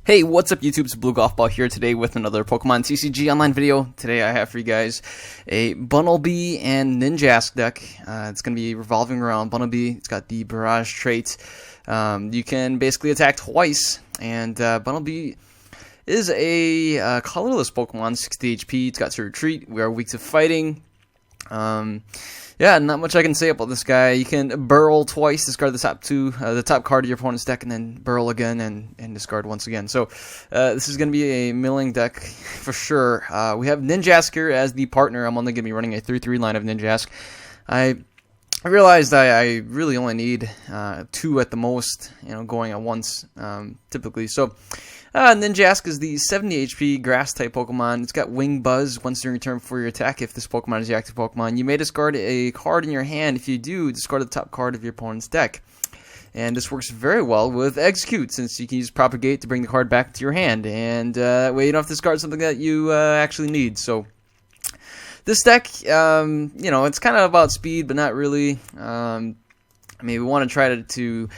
Hey, what's up YouTube? It's Blue Golf Ball here today with another Pokemon TCG online video. Today I have for you guys a Bunnelby and Ninjask deck. It's going to be revolving around Bunnelby. It's got the Barrage trait. You can basically attack twice, and Bunnelby is a colorless Pokemon, 60 HP. It's got to retreat. We are weak to fighting. Yeah, not much I can say about this guy. You can burrow twice, discard the top card of your opponent's deck, and then burrow again and discard once again. So this is going to be a milling deck for sure. We have Ninjask here as the partner. I'm only going to be running a 3-3 line of Ninjask. I realized I really only need 2 at the most, going at once typically. So Ninjask is the 70 HP grass type Pokemon. It's got Wing Buzz once during your turn for your attack. If this Pokemon is your active Pokemon, you may discard a card in your hand. If you do, discard the top card of your opponent's deck. And this works very well with Execute, since you can use Propagate to bring the card back to your hand. And that way you don't have to discard something that you actually need. So this deck, it's kind of about speed, but not really. I mean, we want to try to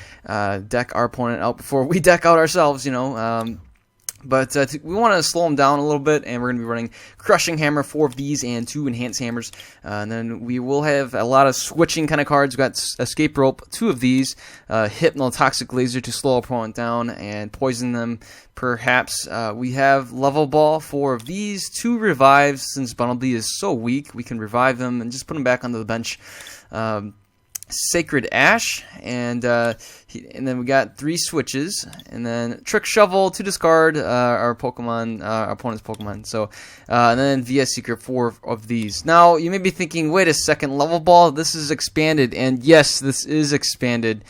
deck our opponent out before we deck out ourselves, But we want to slow them down a little bit, and we're going to be running Crushing Hammer, 4 of these, and 2 Enhanced Hammers. And then we will have a lot of switching kind of cards. We've got Escape Rope, 2 of these, Hypnotoxic Laser to slow our opponent down and poison them, perhaps. We have Level Ball, 4 of these, 2 Revives. Since Bunnelby is so weak, we can revive them and just put them back onto the bench. Sacred Ash, and then we got 3 switches, and then Trick Shovel to discard our opponent's Pokemon. So, and then VS Secret, 4 of these. Now, you may be thinking, wait a second, Level Ball, this is expanded, and yes, this is expanded.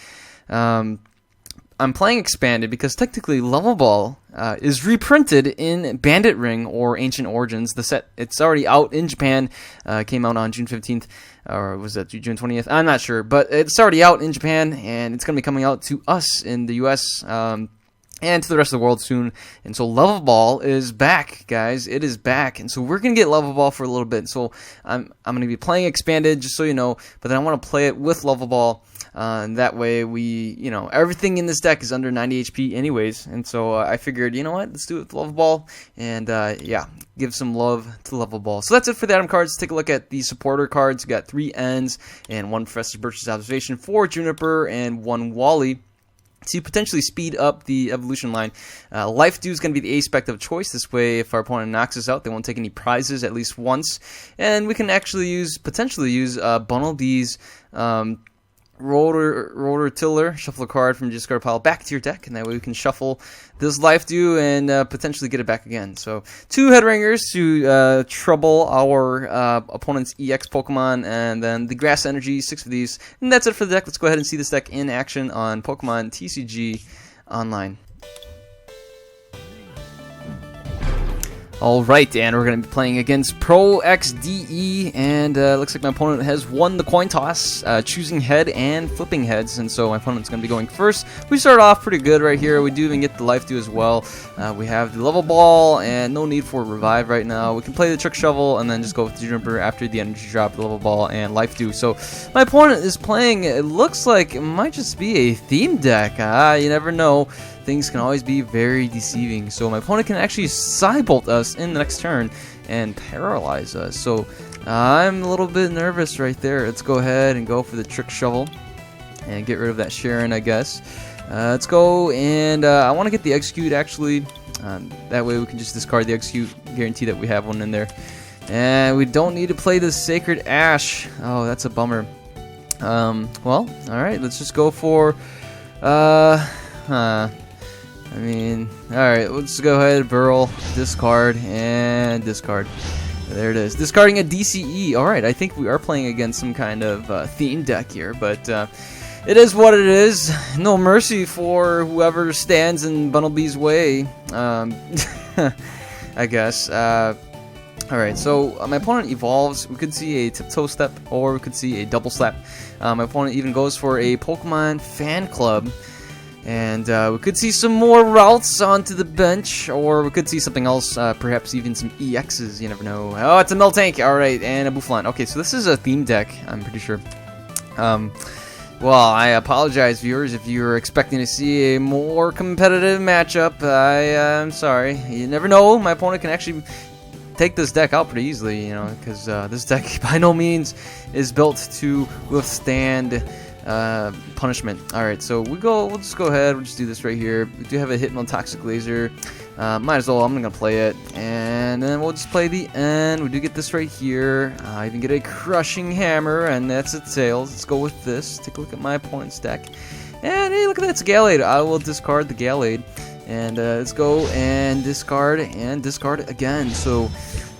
I'm playing expanded because technically Level Ball is reprinted in Bandit Ring or Ancient Origins. The set, it's already out in Japan. Came out on June 15th, or was that June 20th? I'm not sure, but it's already out in Japan, and it's going to be coming out to us in the US and to the rest of the world soon. And so Level Ball is back, guys. It is back, and so we're going to get Level Ball for a little bit. So I'm going to be playing expanded, just so you know, but then I want to play it with Level Ball. And that way we, everything in this deck is under 90 HP anyways. And so I figured, you know what, let's do it with Level Ball. And yeah, give some love to Level Ball. So that's it for the item cards. Take a look at the supporter cards. We got 3 Ns and 1 Professor Birch's Observation, 4 Juniper, and 1 Wally to potentially speed up the evolution line. Life Dew is going to be the A-spec of choice. This way, if our opponent knocks us out, they won't take any prizes at least once. And we can actually potentially use Bunnelby's Rotor Tiller, shuffle a card from the discard pile back to your deck, and that way we can shuffle this Life Dew and potentially get it back again. So 2 Headringers to trouble our opponent's EX Pokemon, and then the Grass Energy, 6 of these. And that's it for the deck. Let's go ahead and see this deck in action on Pokemon TCG Online. Alright, and we're going to be playing against Pro XDE, and looks like my opponent has won the coin toss, choosing head and flipping heads, and so my opponent's going to be going first. We start off pretty good right here. We do even get the Life Dew as well. We have the Level Ball, and no need for Revive right now. We can play the Trick Shovel, and then just go with the Juniper after the Energy Drop, the Level Ball, and Life Dew. So my opponent is playing, it looks like it might just be a theme deck. You never know. Things can always be very deceiving. So my opponent can actually Psybolt us in the next turn and paralyze us. So I'm a little bit nervous right there. Let's go ahead and go for the Trick Shovel and get rid of that Sharon, I guess. Let's go, and I want to get the Execute actually. That way we can just discard the Execute, guarantee that we have one in there. And we don't need to play the Sacred Ash. Oh, that's a bummer. Well, alright, let's just go for alright, let's go ahead and burrow, discard, and discard. There it is. Discarding a DCE. Alright, I think we are playing against some kind of theme deck here, but it is what it is. No mercy for whoever stands in Bunnelby's way, I guess. Alright, so my opponent evolves. We could see a Tiptoe Step, or we could see a Double Slap. My opponent even goes for a Pokemon Fan Club. And we could see some more routes onto the bench, or we could see something else, perhaps even some EXs, you never know. Oh, it's a Miltank, alright, and a Buffalon. Okay, so this is a theme deck, I'm pretty sure. Well, I apologize, viewers, if you were expecting to see a more competitive matchup. I'm sorry. You never know. My opponent can actually take this deck out pretty easily, you know, because this deck by no means is built to withstand punishment. Alright, so we'll just go ahead, we'll just do this right here. We do have a Hypnotoxic Laser. Might as well, I'm gonna play it. And then we'll just play the end. We do get this right here. I even get a Crushing Hammer, and that's its tails. Let's go with this. Take a look at my opponent's deck. And hey, look at that, it's Gallade. I will discard the Gallade. And let's go and discard again. So,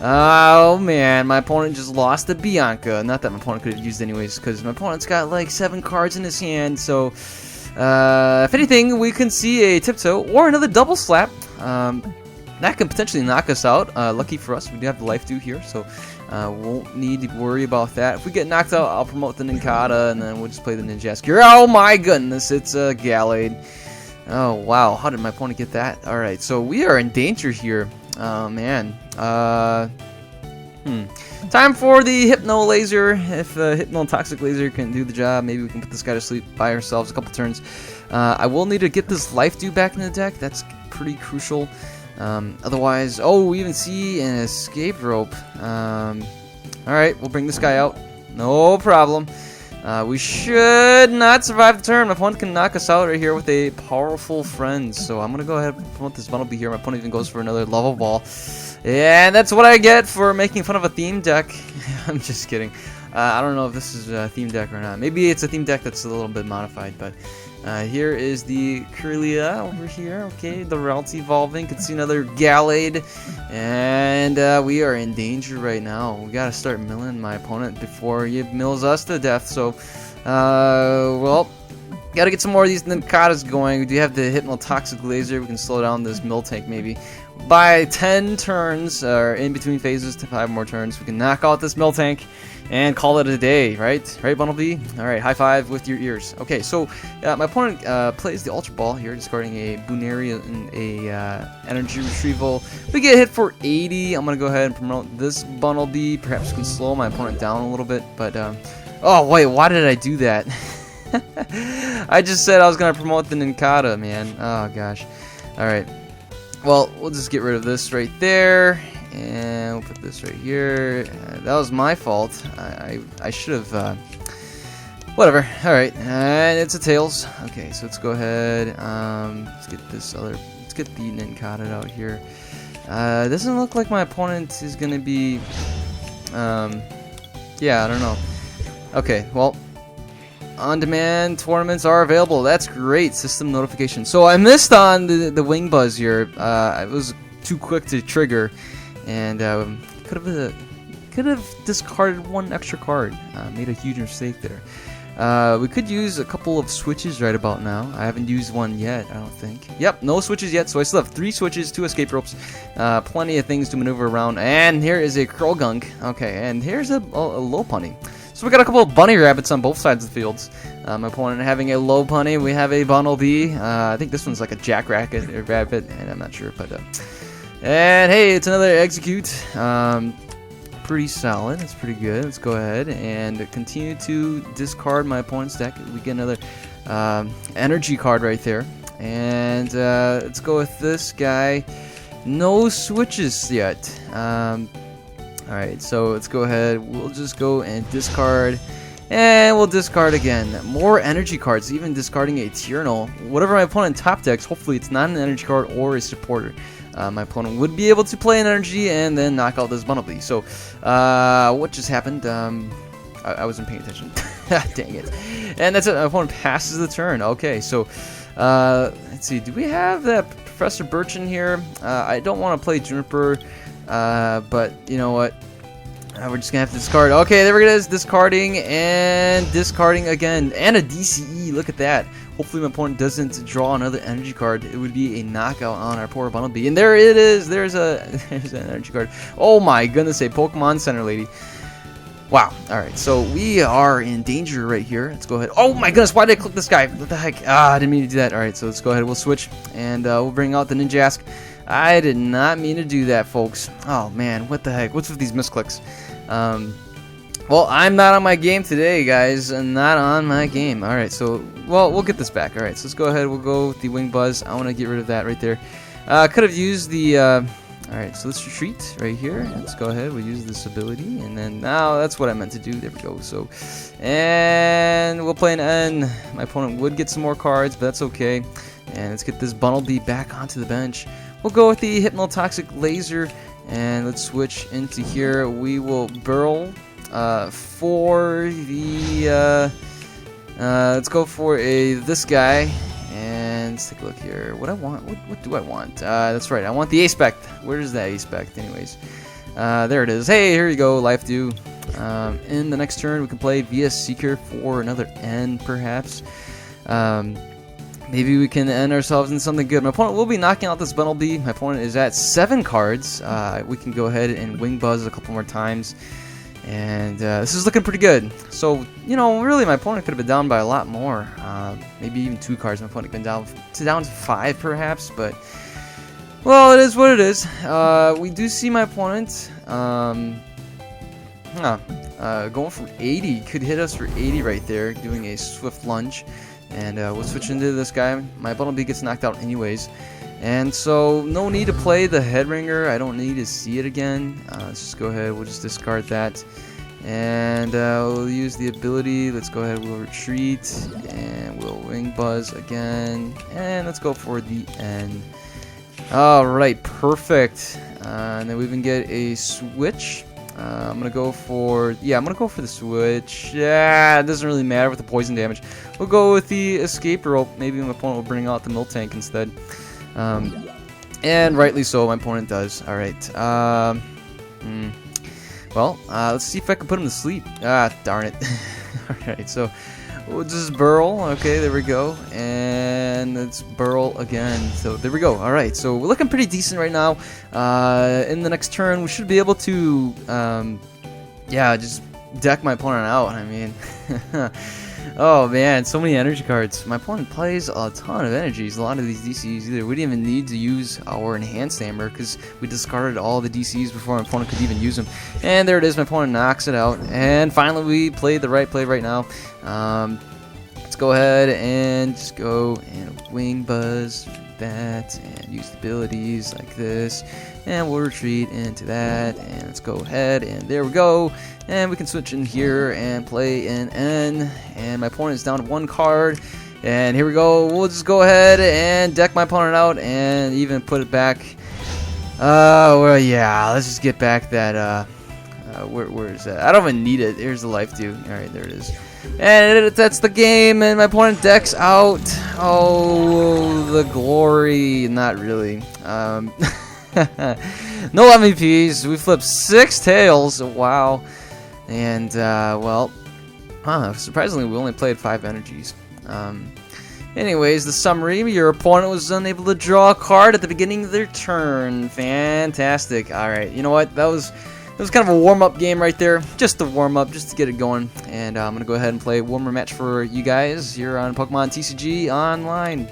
oh man, my opponent just lost the Bianca. Not that my opponent could have used anyways, because my opponent's got like 7 cards in his hand. So, if anything, we can see a Tiptoe or another Double Slap. That can potentially knock us out. Lucky for us, we do have the Life Dew here, so won't need to worry about that. If we get knocked out, I'll promote the Ninkata, and then we'll just play the Ninjask here. Oh my goodness, it's a Gallade. Oh wow, how did my opponent get that? Alright, so we are in danger here. Oh man. Time for the Hypno Laser. If Hypnotoxic Laser can do the job, maybe we can put this guy to sleep by ourselves a couple turns. I will need to get this Life Dew back in the deck. That's pretty crucial. Otherwise, oh, we even see an Escape Rope. Alright, we'll bring this guy out. No problem. We should not survive the turn. My opponent can knock us out right here with a Powerful Friend. So I'm going to go ahead and promote this Bunnelby here. My opponent even goes for another Level Ball. And that's what I get for making fun of a theme deck. I'm just kidding. I don't know if this is a theme deck or not. Maybe it's a theme deck that's a little bit modified, but here is the Kirlia over here. Okay, the route's evolving. Can see another Gallade, and we are in danger right now. We gotta start milling my opponent before he mills us to death. So, well, gotta get some more of these Ninkatas going. We do have the Hypnotoxic Laser. We can slow down this mill tank maybe by 10 turns, or in between phases to 5 more turns. We can knock out this mill tank and call it a day, right? Right, Bunnelby? Alright, high five with your ears. Okay, so my opponent plays the Ultra Ball here, discarding a Bunnelby and a Energy Retrieval. We get hit for 80. I'm going to go ahead and promote this Bunnelby. Perhaps we can slow my opponent down a little bit, but, oh, wait, why did I do that? I just said I was going to promote the Ninkata, man. Oh, gosh. Alright. Well, we'll just get rid of this right there. And we'll put this right here. That was my fault. I should have. Whatever. All right, and it's a tails. Okay, so let's go ahead. Let's get this other. Let's get the Ninkata out here. It doesn't look like my opponent is gonna be. Yeah, I don't know. Okay, well, on-demand tournaments are available. That's great. System notification. So I missed on the Wing Buzz here. It was too quick to trigger. And could have discarded 1 extra card. Made a huge mistake there. We could use a couple of switches right about now. I haven't used one yet, I don't think. Yep, no switches yet, so I still have 3 switches, 2 escape ropes, plenty of things to maneuver around. And here is a Curl Gunk. Okay, and here's a Lopunny. So we got a couple of bunny rabbits on both sides of the fields. My opponent having a Lopunny. We have a Bunnelby. I think this one's like a Jackrabbit, and I'm not sure, but. And hey, it's another Execute. Pretty solid. It's pretty good. Let's go ahead and continue to discard my opponent's deck. We get another energy card right there. And let's go with this guy. No switches yet. Alright, so let's go ahead. We'll just go and discard. And we'll discard again. More energy cards, even discarding a Tyrannel. Whatever my opponent top decks, hopefully it's not an energy card or a supporter. My opponent would be able to play an energy and then knock out this Bunnelby. So, what just happened? I wasn't paying attention. Dang it. And that's it. My opponent passes the turn. Okay, so, let's see. Do we have that Professor Birch in here? I don't want to play Juniper, but you know what? We're just going to have to discard. Okay, there it is. Discarding and discarding again. And a DCE. Look at that. Hopefully my opponent doesn't draw another energy card. It would be a knockout on our poor Bunnelby. And there it is. There's an energy card. Oh my goodness, a Pokemon Center lady. Wow. Alright, so we are in danger right here. Let's go ahead. Oh my goodness, why did I click this guy? What the heck? I didn't mean to do that. Alright, so let's go ahead. We'll switch. And we'll bring out the Ninjask. I did not mean to do that, folks. Oh man, what the heck? What's with these misclicks? Well, I'm not on my game today, guys. I'm not on my game. All right, so we'll get this back. All right, so let's go ahead. We'll go with the wing buzz. I want to get rid of that right there. Could have used the. All right, so let's retreat right here. Let's go ahead. We'll use this ability, and then now that's what I meant to do. There we go. So, and we'll play an N. My opponent would get some more cards, but that's okay. And let's get this Bunnelby back onto the bench. We'll go with the Hypnotoxic Laser, and let's switch into here. We will burl. For the let's go for this guy, and let's take a look here. What do I want? That's right, I want the Aspect. Where is that Aspect anyways? There it is. Hey, here you go, Life Dew. In the next turn we can play via Seeker for another N perhaps. Maybe we can end ourselves in something good. My opponent will be knocking out this Bunnelby. My opponent is at 7 cards. We can go ahead and Wing Buzz a couple more times. And this is looking pretty good. So, you know, really my opponent could have been down by a lot more. Maybe even 2 cards. My opponent could have been down to 5 perhaps. But, well, it is what it is. We do see my opponent going for 80. Could hit us for 80 right there. Doing a swift lunge. And we'll switch into this guy. My Bunnelby gets knocked out anyways. And so, no need to play the Headringer. I don't need to see it again. Let's just go ahead. We'll just discard that. And we'll use the ability. Let's go ahead. We'll retreat. And we'll Wing Buzz again. And let's go for the N. Alright, perfect. And then we even get a switch. I'm going to go for... Yeah, I'm going to go for the switch. Yeah, it doesn't really matter with the poison damage. We'll go with the Escape Rope. Maybe my opponent will bring out the Miltank instead. And rightly so, my opponent does. Alright. Well, let's see if I can put him to sleep. Ah, darn it. Alright, so we'll just burl. Okay, there we go. And let's burl again. So there we go. Alright, so we're looking pretty decent right now. In the next turn, we should be able to, yeah, just deck my opponent out. I mean... Oh man, so many energy cards. My opponent plays a ton of energies. A lot of these DCs either. We didn't even need to use our Enhanced Hammer because we discarded all the DCs before my opponent could even use them. And there it is. My opponent knocks it out. And finally, we played the right play right now. Let's go ahead and just go and Wing Buzz that and use the abilities like this. And we'll retreat into that. And let's go ahead and there we go. And we can switch in here and play an N. And my opponent is down to 1 card. And here we go. We'll just go ahead and deck my opponent out and even put it back. Well, yeah. Let's just get back that. Where is that? I don't even need it. Here's the Life Dew. Alright, there it is. And that's the game. And my opponent decks out. Oh, the glory. Not really. No MVPs. We flipped 6 tails. Wow. And, well, surprisingly, we only played 5 energies. Anyways, the summary, your opponent was unable to draw a card at the beginning of their turn. Fantastic. Alright, you know what? That was kind of a warm-up game right there. Just a warm-up, just to get it going. And I'm going to go ahead and play one more match for you guys here on Pokemon TCG Online.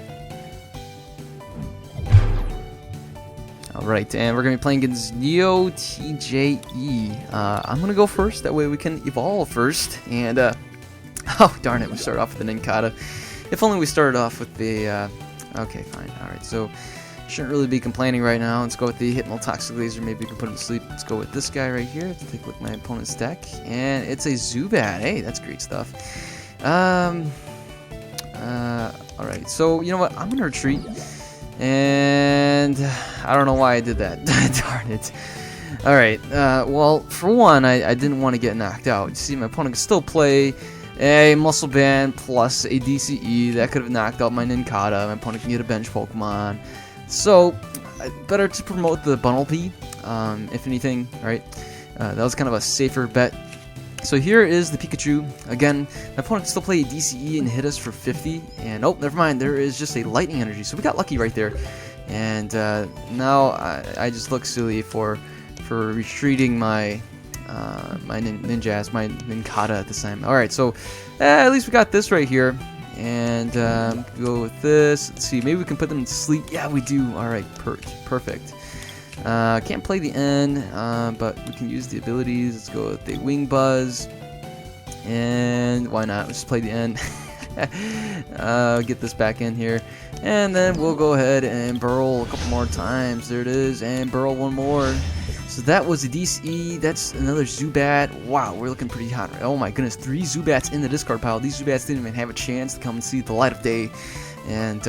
Alright, and we're going to be playing against Neo TJE. I'm going to go first, that way we can evolve first. And, oh, darn it, we started off with the Ninkata. If only we started off with the, okay, fine. Alright, so, shouldn't really be complaining right now. Let's go with the Hypnotoxic Laser, maybe we can put him to sleep. Let's go with this guy right here, to take a look at my opponent's deck. And it's a Zubat, hey, that's great stuff. Alright, so, you know what, I'm going to retreat. And I don't know why I did that. Darn it. Alright, well, for one, I didn't want to get knocked out. You see, my opponent could still play a Muscle Band plus a DCE. That could have knocked out my Ninkata. My opponent can get a bench Pokemon. So, better to promote the Bunnelby, if anything, right? That was kind of a safer bet. So here is the Pikachu. Again, my opponent can still play a DCE and hit us for 50. And, oh, never mind. There is just a Lightning Energy. So we got lucky right there. And now I just look silly for retreating my my Ninkata at this time. Alright, so at least we got this right here. And go with this. Let's see. Maybe we can put them to sleep. Yeah, we do. Alright, perfect. Can't play the N, but we can use the abilities. Let's go with the Wing Buzz. And why not? Let's play the end. Get this back in here. And then we'll go ahead and burrow a couple more times. There it is. And burrow one more. So that was a DCE. That's another Zubat. Wow, we're looking pretty hot. Oh my goodness, 3 Zubats in the discard pile. These Zubats didn't even have a chance to come and see the light of day. And,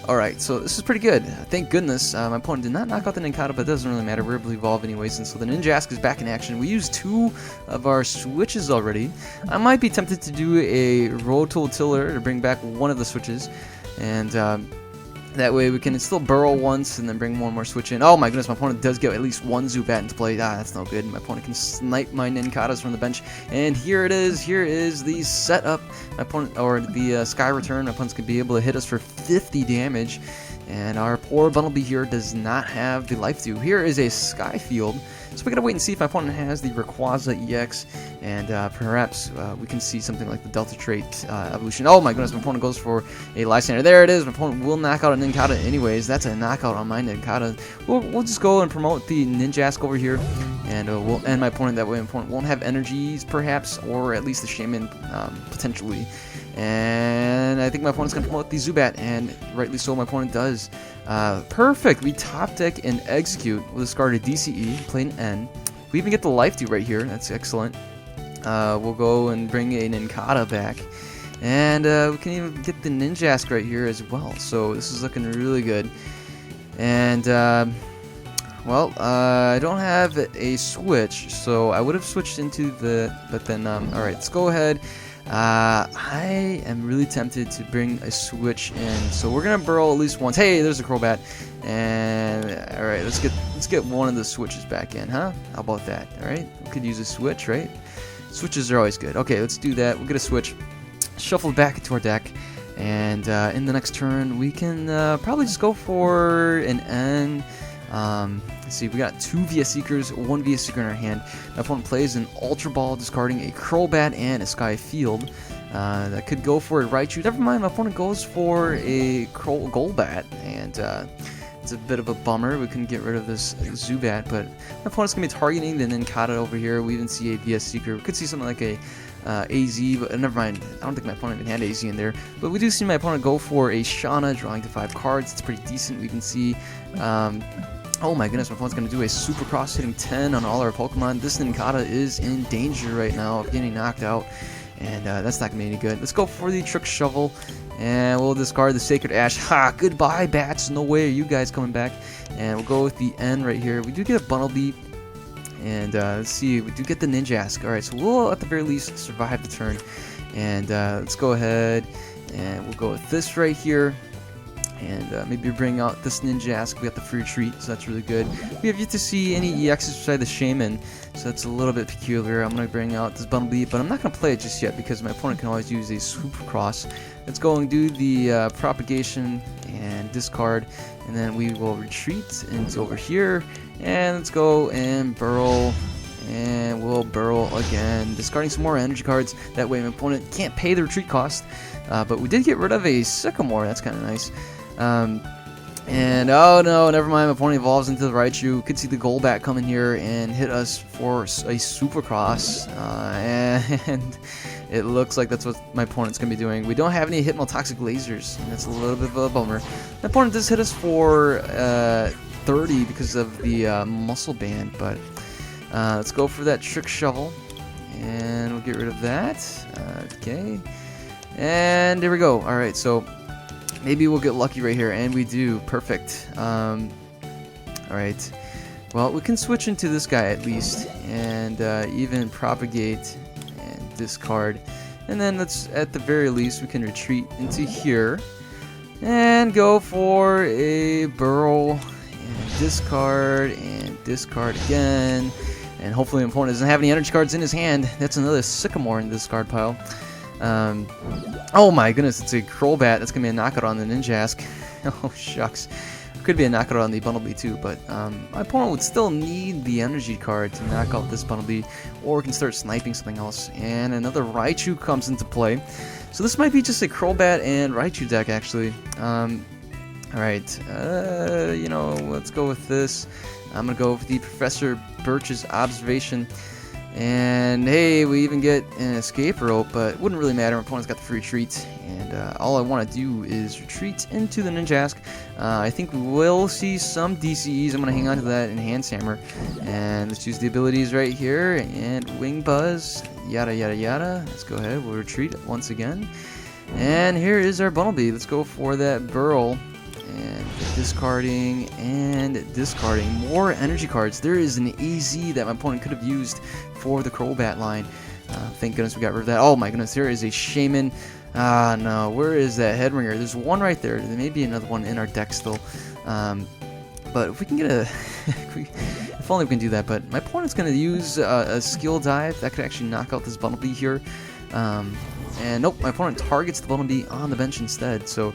alright, so this is pretty good. Thank goodness. My opponent did not knock out the Nincada, but it doesn't really matter. We're able to evolve anyways. And so the Ninjask is back in action. We used 2 of our switches already. I might be tempted to do a Rototiller to bring back one of the switches. And, that way we can still burrow once and then bring one more switch in. Oh my goodness, my opponent does get at least 1 Zubat into play. Ah, that's no good. My opponent can snipe my Nincadas from the bench. And here it is. Here is the setup. My opponent, or the Sky Return, my opponent's going to be able to hit us for 50 damage. And our poor Bunnelby here does not have the Life Dew. Here is a Sky Field. So we gotta wait and see if my opponent has the Rayquaza EX, and perhaps we can see something like the Delta Trait evolution. Oh my goodness, my opponent goes for a Lysander. There it is. My opponent will knock out a Nincada anyways. That's a knockout on my Nincada. We'll just go and promote the Ninjask over here, and we'll end my opponent that way. My opponent won't have energies, perhaps, or at least the Shaman potentially. And I think my opponent's going to promote the Zubat, and rightly so, my opponent does. Perfect! We top deck and execute. We'll discard a DCE, play an N. We even get the Life Dew right here. That's excellent. We'll go and bring a Nincada back. And we can even get the Ninjask right here as well. So this is looking really good. And, well, I don't have a switch, so I would have switched into the... But then, alright, let's go ahead. I am really tempted to bring a switch in, so we're gonna burrow at least once. Hey, there's a Crobat, and all right, let's get one of the switches back in, huh? How about that? All right, we could use a switch, right? Switches are always good. Okay, let's do that. We'll get a switch, shuffle back into our deck, and in the next turn we can probably just go for an N. Let's see, we got 2 VS Seekers, 1 VS Seeker in our hand. My opponent plays an Ultra Ball, discarding a Crobat and a Sky Field. That could go for a Raichu. Never mind, my opponent goes for a Golbat, and it's a bit of a bummer. We couldn't get rid of this Zubat, but my opponent's going to be targeting the Nincada over here. We even see a VS Seeker. We could see something like a AZ, but never mind. I don't think my opponent even had AZ in there. But we do see my opponent go for a Shauna, drawing to 5 cards. It's pretty decent. We can see... oh my goodness, my opponent's going to do a Supercross, hitting 10 on all our Pokemon. This Nincada is in danger right now of getting knocked out, and that's not going to be any good. Let's go for the Trick Shovel, and we'll discard the Sacred Ash. Ha! Goodbye, bats! No way are you guys coming back. And we'll go with the N right here. We do get a Bunnelby, and let's see, we do get the Ninjask. Alright, so we'll at the very least survive the turn. And let's go ahead, and we'll go with this right here. And maybe bring out this Ninjask. We got the free retreat, so that's really good. We have yet to see any EXs beside the Shaman, so that's a little bit peculiar. I'm going to bring out this Bunnelby, but I'm not going to play it just yet because my opponent can always use a Supercross. Let's go and do the Propagation and discard, and then we will retreat into over here. And let's go and burrow. And we'll burrow again, discarding some more energy cards. That way my opponent can't pay the retreat cost. But we did get rid of a Sycamore. That's kind of nice. And oh no, never mind. My opponent evolves into the Raichu. Could see the Golbat come in here and hit us for a Supercross. And it looks like that's what my opponent's going to be doing. We don't have any Hypnotoxic Lasers, and that's a little bit of a bummer. My opponent does hit us for 30 because of the Muscle Band, but let's go for that Trick Shovel, and we'll get rid of that. Okay, and there we go. All right, so maybe we'll get lucky right here, and we do. Perfect. All right. Well, we can switch into this guy at least, and even propagate and discard, and then let's, at the very least, we can retreat into here and go for a burrow and discard again, and hopefully my opponent doesn't have any energy cards in his hand. That's another Sycamore in this card pile. Oh my goodness, it's a Crobat. That's gonna be a knockout on the Ninjask. Oh shucks. Could be a knockout on the Bunnelby too, but my opponent would still need the energy card to knock out this Bunnelby, or we can start sniping something else. And another Raichu comes into play. So this might be just a Crobat and Raichu deck actually. Alright, you know, let's go with this. I'm gonna go with the Professor Birch's observation. And hey, we even get an escape rope, but it wouldn't really matter. My opponent's got the free retreat, and all I want to do is retreat into the Ninjask. I think we will see some DCEs. I'm going to hang on to that Enhance Hammer, and let's use the abilities right here, and Wing Buzz, yada yada yada. Let's go ahead, we'll retreat once again. And here is our Bunnelby. Let's go for that Burl. And discarding and discarding more energy cards. There is an AZ that my opponent could have used for the Crobat line. Thank goodness we got rid of that. Oh my goodness, there is a Shaman. No, where is that Headringer? There's one right there. There may be another one in our deck still. But if we can get a... if only we can do that. But my opponent's going to use a skill dive. That could actually knock out this Bunnelby here. And nope, my opponent targets the Bunnelby on the bench instead. So...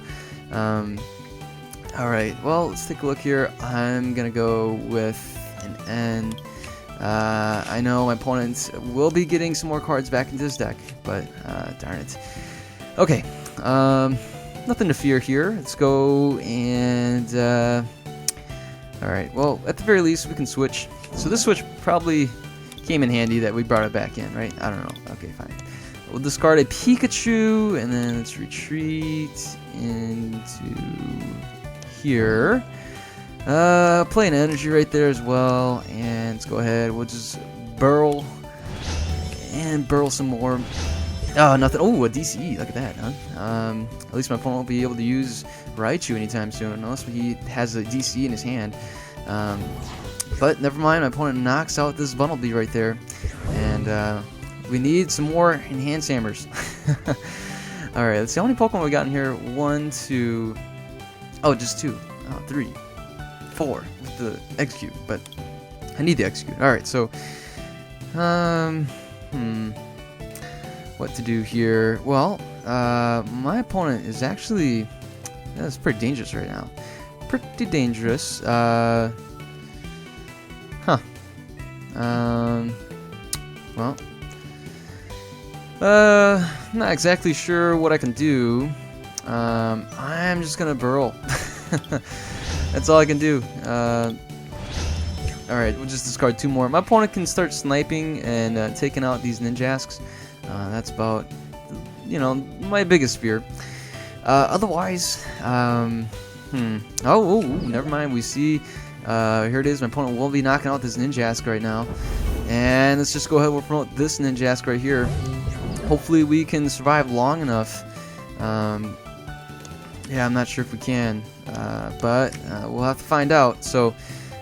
Alright, well, let's take a look here. I'm going to go with an N. I know my opponent will be getting some more cards back into his deck, but darn it. Okay, nothing to fear here. Let's go and... Alright, well, at the very least, we can switch. So this switch probably came in handy that we brought it back in, right? I don't know. Okay, fine. We'll discard a Pikachu, and then let's retreat into... here. Play an energy right there as well, and let's go ahead. We'll just burrow and burrow some more. Oh, nothing. Oh, a DCE. Look at that, huh? At least my opponent won't be able to use Raichu anytime soon, unless he has a DCE in his hand. But never mind. My opponent knocks out this Bunnelby right there, and we need some more Enhance Hammers. All right. Let's see how many Pokemon we got in here. 1, 2. Oh, just 2. Oh, 3, 4 with the execute, but I need the execute. Alright, so what to do here? Well, my opponent is actually that's pretty dangerous right now. Pretty dangerous. Well, not exactly sure what I can do. I'm just gonna burrow. That's all I can do. Alright, we'll just discard 2 more. My opponent can start sniping and taking out these Ninjasks. That's about, you know, my biggest fear. Otherwise, oh, never mind. We see, here it is. My opponent will be knocking out this Ninjask right now. And let's just go ahead and we'll promote this Ninjask right here. Hopefully we can survive long enough. Yeah, I'm not sure if we can, but we'll have to find out. So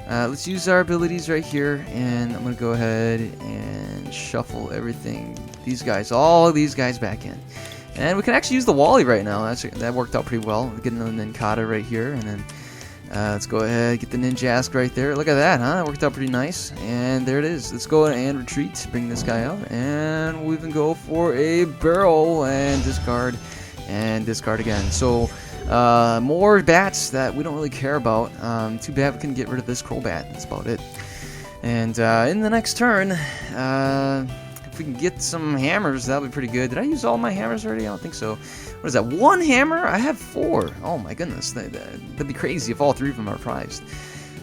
let's use our abilities right here, and I'm going to go ahead and shuffle everything, all of these guys back in. And we can actually use the Wally right now. That worked out pretty well. Getting the Ninkata right here, and then let's go ahead get the Ninjask right there. Look at that, huh? That worked out pretty nice. And there it is. Let's go and retreat, bring this guy out, and we even go for a barrel and discard again. So more bats that we don't really care about. Too bad we can get rid of this Crobat. That's about it. And in the next turn, if we can get some hammers, that'll be pretty good. Did I use all my hammers already? I don't think so. What is that? 1 hammer? I have 4. Oh my goodness. That'd be crazy if all 3 of them are prized.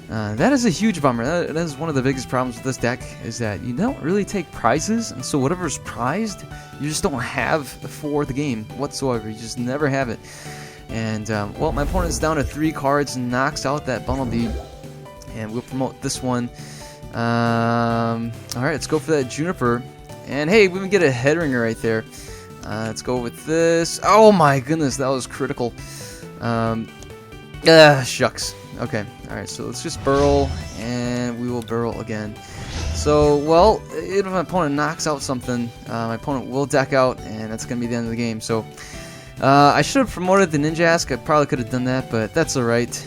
That is a huge bummer. That is one of the biggest problems with this deck, is that you don't really take prizes, and so whatever's prized, you just don't have for the game whatsoever. You just never have it. And, well, my opponent's down to 3 cards and knocks out that Bunnelby, and we'll promote this one. Alright, let's go for that Juniper. And hey, we even get a Headringer right there. Let's go with this. Oh my goodness, that was critical. Shucks. Okay, alright, so let's just burrow, and we will burrow again. So, well, if my opponent knocks out something, my opponent will deck out, and that's going to be the end of the game. So, I should have promoted the Ninjask. I probably could have done that, but that's alright.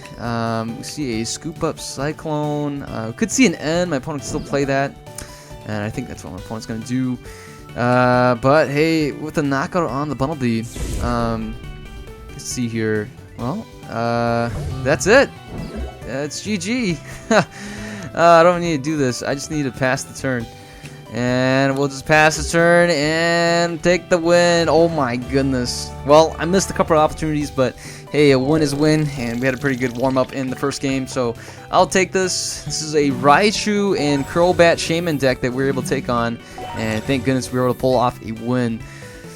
We see a Scoop Up Cyclone. Could see an N. My opponent can still play that, and I think that's what my opponent's going to do. But, hey, with the knockout on the Bunnelby, let's see here. Well, that's it. It's GG. I don't need to do this. I just need to pass the turn. And we'll just pass the turn and take the win. Oh my goodness. Well, I missed a couple of opportunities, but hey, a win is a win, and we had a pretty good warm-up in the first game, so I'll take this. This is a Raichu and Crobat Shaman deck that we were able to take on, and thank goodness we were able to pull off a win.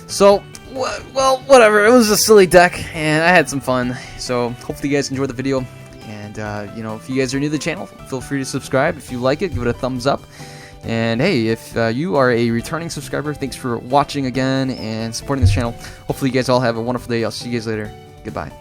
So, well, whatever. It was a silly deck, and I had some fun. So, hopefully you guys enjoyed the video, and, you know, if you guys are new to the channel, feel free to subscribe. If you like it, give it a thumbs up. And hey, if you are a returning subscriber, thanks for watching again and supporting this channel. Hopefully you guys all have a wonderful day. I'll see you guys later. Goodbye.